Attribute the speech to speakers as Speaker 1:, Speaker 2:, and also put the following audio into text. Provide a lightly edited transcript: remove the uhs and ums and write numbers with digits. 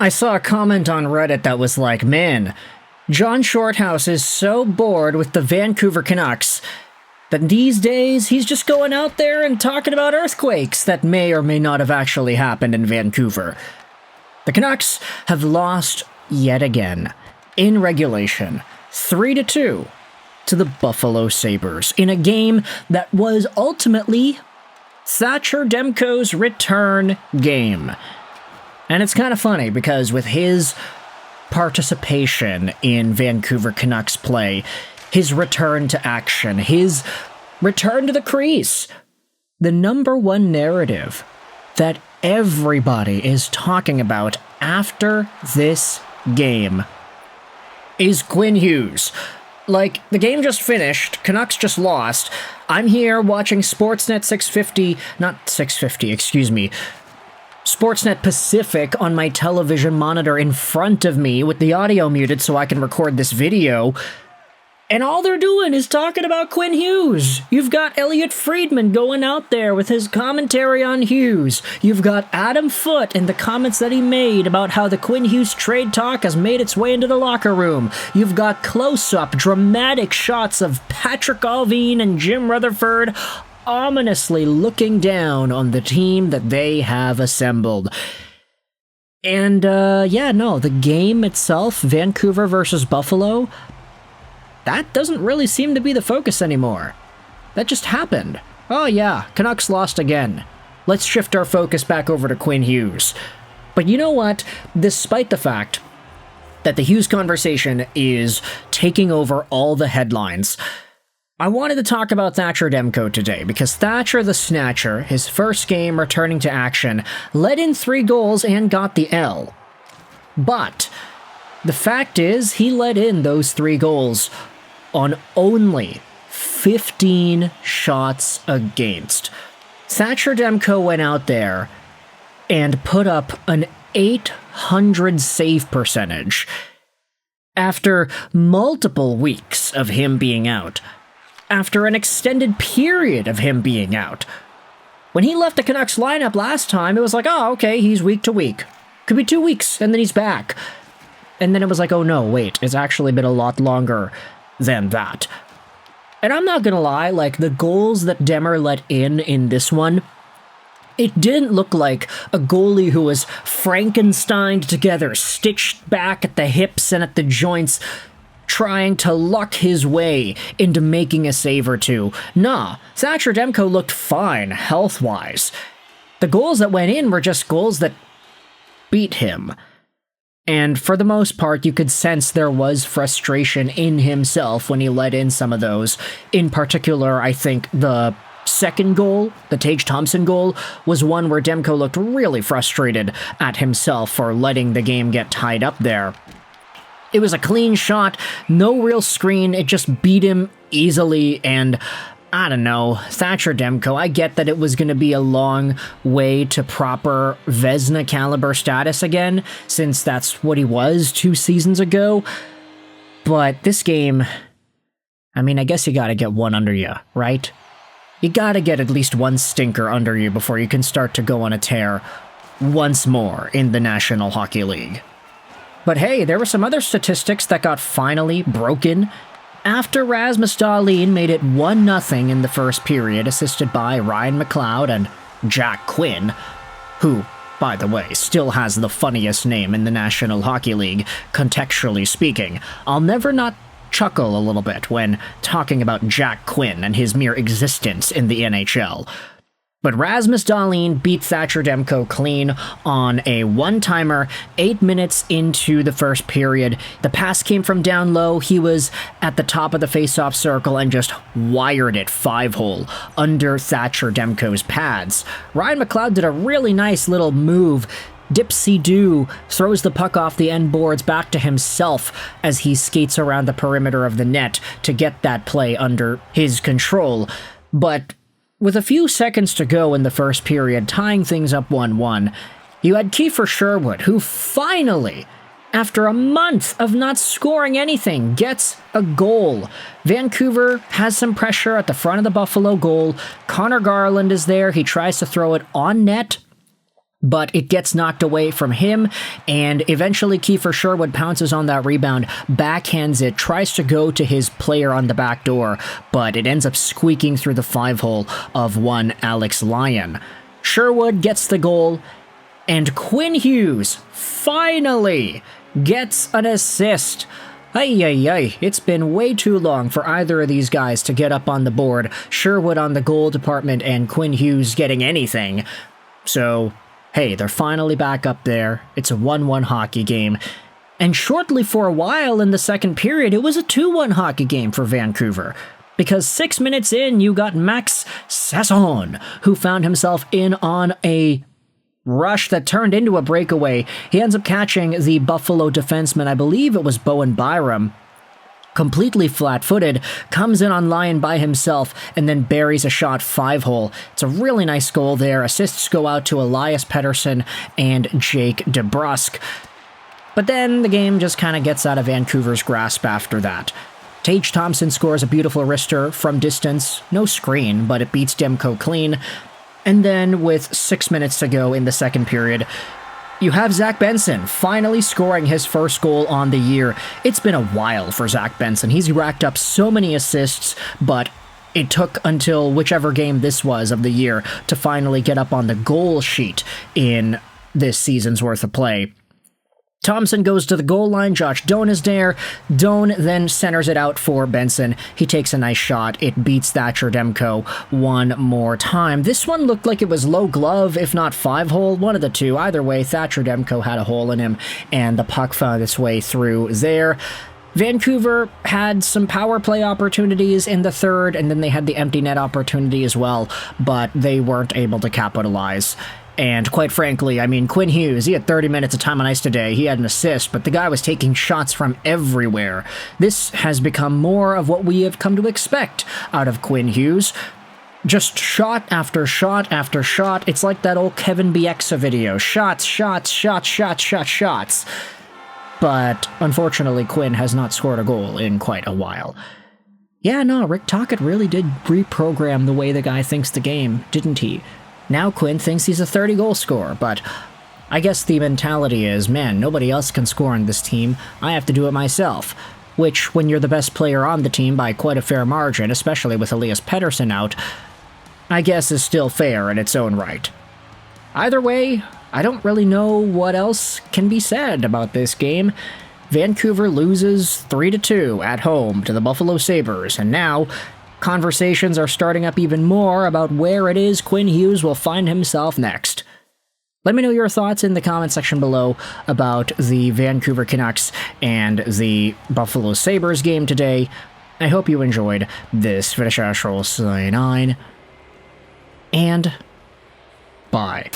Speaker 1: I saw a comment on Reddit that was like, man, John Shorthouse is so bored with the Vancouver Canucks that these days he's just going out there and talking about earthquakes that may or may not have actually happened in Vancouver. The Canucks have lost yet again, in regulation, 3-2 to the Buffalo Sabres, in a game that was ultimately Thatcher Demko's return game. And it's kind of funny because with his participation in Vancouver Canucks play, his return to action, his return to the crease, the number one narrative that everybody is talking about after this game is Quinn Hughes. Like, the game just finished, Canucks just lost. I'm here watching Sportsnet 650, not 650, excuse me, Sportsnet Pacific on my television monitor in front of me with the audio muted so I can record this video. And all they're doing is talking about Quinn Hughes. You've got Elliot Friedman going out there with his commentary on Hughes. You've got Adam Foote and the comments that he made about how the Quinn Hughes trade talk has made its way into the locker room. You've got close-up, dramatic shots of Patrick Allvin and Jim Rutherford ominously looking down on the team that they have assembled. And, the game itself, Vancouver versus Buffalo, that doesn't really seem to be the focus anymore. That just happened. Oh yeah, Canucks lost again. Let's shift our focus back over to Quinn Hughes. But you know what? Despite the fact that the Hughes conversation is taking over all the headlines, I wanted to talk about Thatcher Demko today because Thatcher the Snatcher, his first game returning to action, led in 3 goals and got the L. But the fact is, he let in those 3 goals on only 15 shots against. Thatcher Demko went out there and put up an .800 save percentage after multiple weeks of him being out, after an extended period of him being out. When he left the Canucks lineup last time, it was like, oh, okay, he's week to week. Could be 2 weeks, and then he's back. And then it was like, oh no, wait, it's actually been a lot longer than that. And I'm not gonna lie, like, the goals that Demmer let in this one, it didn't look like a goalie who was Frankensteined together, stitched back at the hips and at the joints, trying to luck his way into making a save or two. Nah, Thatcher Demko looked fine, health-wise. The goals that went in were just goals that beat him. And for the most part, you could sense there was frustration in himself when he let in some of those. In particular, I think the second goal, the Tage Thompson goal, was one where Demko looked really frustrated at himself for letting the game get tied up there. It was a clean shot, no real screen, it just beat him easily, and I don't know, Thatcher Demko, I get that it was going to be a long way to proper Vezina caliber status again, since that's what he was 2 seasons ago, but this game, I mean, I guess you gotta get one under you, right? You gotta get at least one stinker under you before you can start to go on a tear once more in the National Hockey League. But hey, there were some other statistics that got finally broken after Rasmus Dahlin made it 1-0 in the first period, assisted by Ryan McLeod and Jack Quinn, who, by the way, still has the funniest name in the National Hockey League, contextually speaking. I'll never not chuckle a little bit when talking about Jack Quinn and his mere existence in the NHL. But Rasmus Dahlin beat Thatcher Demko clean on a one-timer 8 minutes into the first period. The pass came from down low. He was at the top of the face-off circle and just wired it 5-hole under Thatcher Demko's pads. Ryan McLeod did a really nice little move. Dipsy-doo throws the puck off the end boards back to himself as he skates around the perimeter of the net to get that play under his control. But with a few seconds to go in the first period, tying things up 1-1, you had Kiefer Sherwood, who finally, after a month of not scoring anything, gets a goal. Vancouver has some pressure at the front of the Buffalo goal. Connor Garland is there. He tries to throw it on net, but it gets knocked away from him, and eventually Kiefer Sherwood pounces on that rebound, backhands it, tries to go to his player on the back door, but it ends up squeaking through the 5-hole of one Alex Lyon. Sherwood gets the goal, and Quinn Hughes finally gets an assist. Ay, it's been way too long for either of these guys to get up on the board, Sherwood on the goal department and Quinn Hughes getting anything. So, hey, they're finally back up there. It's a 1-1 hockey game. And shortly for a while in the second period, it was a 2-1 hockey game for Vancouver. Because 6 minutes in, you got Max Sasson, who found himself in on a rush that turned into a breakaway. He ends up catching the Buffalo defenseman, I believe it was Bowen Byram, completely flat-footed, comes in on Lyon by himself, and then buries a shot 5-hole. It's a really nice goal there. Assists go out to Elias Pettersson and Jake DeBrusk. But then the game just kind of gets out of Vancouver's grasp after that. Tage Thompson scores a beautiful wrister from distance. No screen, but it beats Demko clean. And then, with 6 minutes to go in the second period, you have Zach Benson finally scoring his first goal on the year. It's been a while for Zach Benson. He's racked up so many assists, but it took until whichever game this was of the year to finally get up on the goal sheet in this season's worth of play. Thompson goes to the goal line, Josh Doan is there, Doan then centers it out for Benson, he takes a nice shot, it beats Thatcher Demko one more time. This one looked like it was low glove, if not 5-hole, one of the two. Either way, Thatcher Demko had a hole in him, and the puck found its way through there. Vancouver had some power play opportunities in the third, and then they had the empty net opportunity as well, but they weren't able to capitalize. And quite frankly, I mean, Quinn Hughes, he had 30 minutes of time on ice today. He had an assist, but the guy was taking shots from everywhere. This has become more of what we have come to expect out of Quinn Hughes. Just shot after shot after shot. It's like that old Kevin Bieksa video. Shots. But unfortunately, Quinn has not scored a goal in quite a while. Yeah, no, Rick Tocchet really did reprogram the way the guy thinks the game, didn't he? Now Quinn thinks he's a 30-goal scorer, but I guess the mentality is, man, nobody else can score on this team. I have to do it myself. Which, when you're the best player on the team by quite a fair margin, especially with Elias Pettersson out, I guess is still fair in its own right. Either way, I don't really know what else can be said about this game. Vancouver loses 3-2 at home to the Buffalo Sabres, and now conversations are starting up even more about where it is Quinn Hughes will find himself next. Let me know your thoughts in the comment section below about the Vancouver Canucks and the Buffalo Sabres game today. I hope you enjoyed this video. And bye.